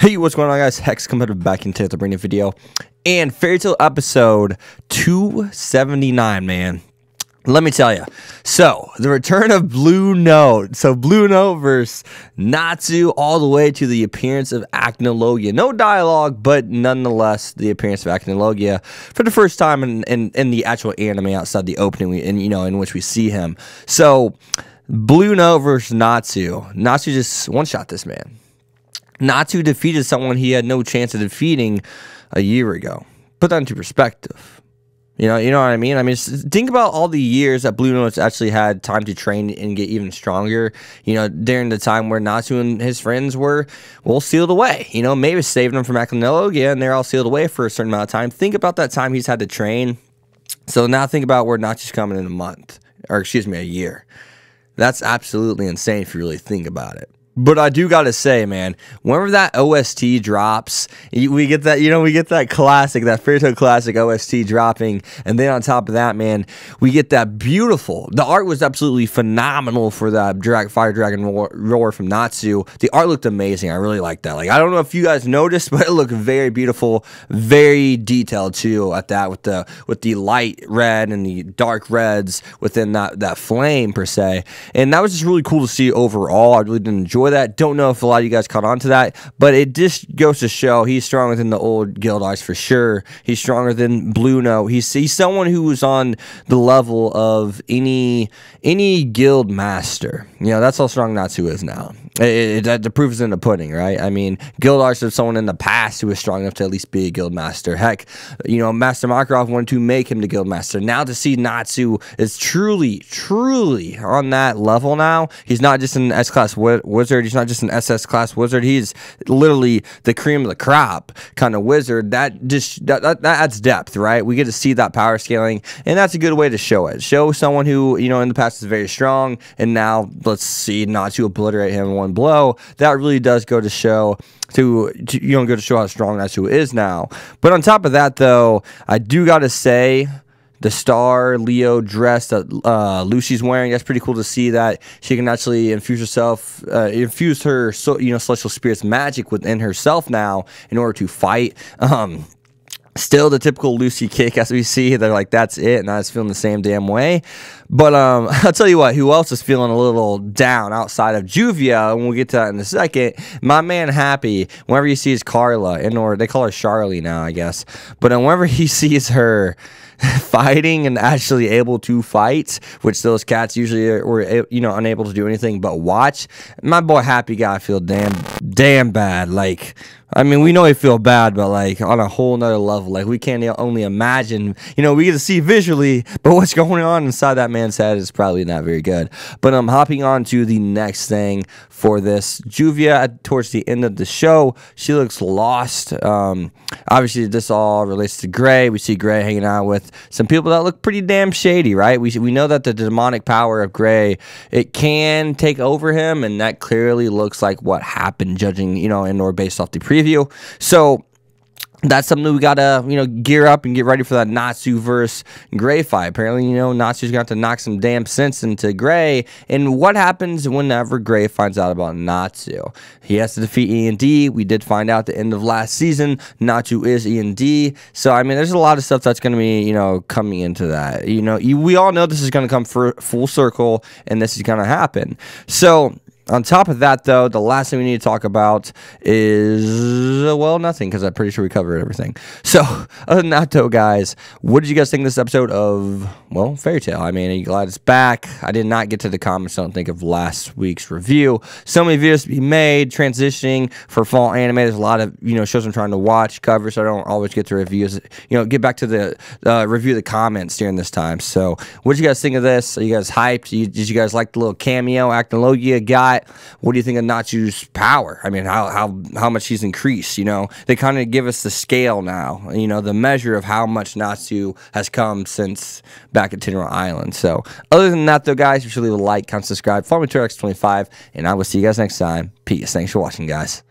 Hey, what's going on, guys? Hex Competitive back into the brand new video. And Fairy Tail episode 279, man. Let me tell you. So, the return of Bluenote. So, Bluenote versus Natsu, all the way to the appearance of Acnologia. No dialogue, but nonetheless, the appearance of Acnologia for the first time in the actual anime outside the opening, in which we see him. So, Bluenote versus Natsu. Natsu just one-shot this man. Natsu defeated someone he had no chance of defeating a year ago. Put that into perspective. You know what I mean? I mean, think about all the years that Bluenote's actually had time to train and get even stronger. You know, during the time where Natsu and his friends were, well, sealed away. You know, maybe saving them from Acnologia, and they're all sealed away for a certain amount of time. Think about that time he's had to train. So now think about where Natsu's coming in a month. Or, excuse me, a year. That's absolutely insane if you really think about it. But I do gotta say, man, whenever that OST drops, we get that, we get that classic, that Fairy Tail classic OST dropping, and then on top of that, man, we get that beautiful. The art was absolutely phenomenal for that Fire Dragon roar from Natsu. The art looked amazing. I really like that. Like, I don't know if you guys noticed, but it looked very beautiful, very detailed too. At that, with the light red and the dark reds within that flame per se, and that was just really cool to see overall. I really did enjoy that. Don't know if a lot of you guys caught on to that, but it just goes to show he's stronger than the old Guild Eyes for sure. He's stronger than Bluenote. He's someone who was on the level of any guild master. You know, that's how strong Natsu is now. The proof is in the pudding, right? I mean, Guild Eyes was someone in the past who was strong enough to at least be a guild master. Heck, Master Makarov wanted to make him the guild master. Now to see Natsu is truly on that level now. He's not just an S-class wizard. He's not just an SS-class wizard. He's literally the cream of the crop kind of wizard. That adds depth, right? We get to see that power scaling, and that's a good way to show it. Show someone who, in the past is very strong, and now let's see Natsu obliterate him in one blow. That really does go to show how strong Natsu is now. But on top of that, though, I do gotta say, the Star Leo dress that Lucy's wearing, that's pretty cool to see that she can actually infuse her celestial spirit's magic within herself now in order to fight. Still the typical Lucy kick, as we see. They're like, that's it, and I was feeling the same damn way. But I'll tell you what, who else is feeling a little down outside of Juvia, and we'll get to that in a second. My man Happy, whenever he sees Carla, or they call her Charlie now, I guess. But whenever he sees her fighting and actually able to fight, which those cats usually were unable to do anything but watch, my boy Happy gotta feel damn bad. Like, I mean, we know he feel bad, but like on a whole nother level. Like, we can't only imagine. We get to see visually, but what's going on inside that man's head is probably not very good. But I'm hopping on to the next thing for this. Juvia, towards the end of the show, she looks lost. Obviously, this all relates to Gray. We see Gray hanging out with some people that look pretty damn shady, right? We know that the demonic power of Gray, it can take over him, and that clearly looks like what happened, judging, and/or based off the preview. So that's something we gotta, gear up and get ready for that Natsu versus Gray fight. Apparently, Natsu's got to knock some damn sense into Gray. And what happens whenever Gray finds out about Natsu? He has to defeat E&D. We did find out at the end of last season, Natsu is E&D. So, I mean, there's a lot of stuff that's going to be, coming into that. We all know this is going to come full circle, and this is going to happen. So, on top of that, though, the last thing we need to talk about is, well, nothing, because I'm pretty sure we covered everything. So, other than that, though, guys, what did you guys think of this episode of, well, Fairy Tail? I mean, are you glad it's back? I did not get to the comments, I don't think, of last week's review. So many videos to be made, transitioning for fall anime. There's a lot of, shows I'm trying to watch, cover, so I don't always get to reviews. Get back to the review the comments during this time. So, what did you guys think of this? Are you guys hyped? Did you guys like the little cameo Acnologia got? What do you think of Natsu's power? I mean, how much he's increased, They kind of give us the scale now, the measure of how much Natsu has come since back at Tenro Island. So, other than that, though, guys, be sure to leave a like, comment, subscribe, follow me to X25, and I will see you guys next time. Peace. Thanks for watching, guys.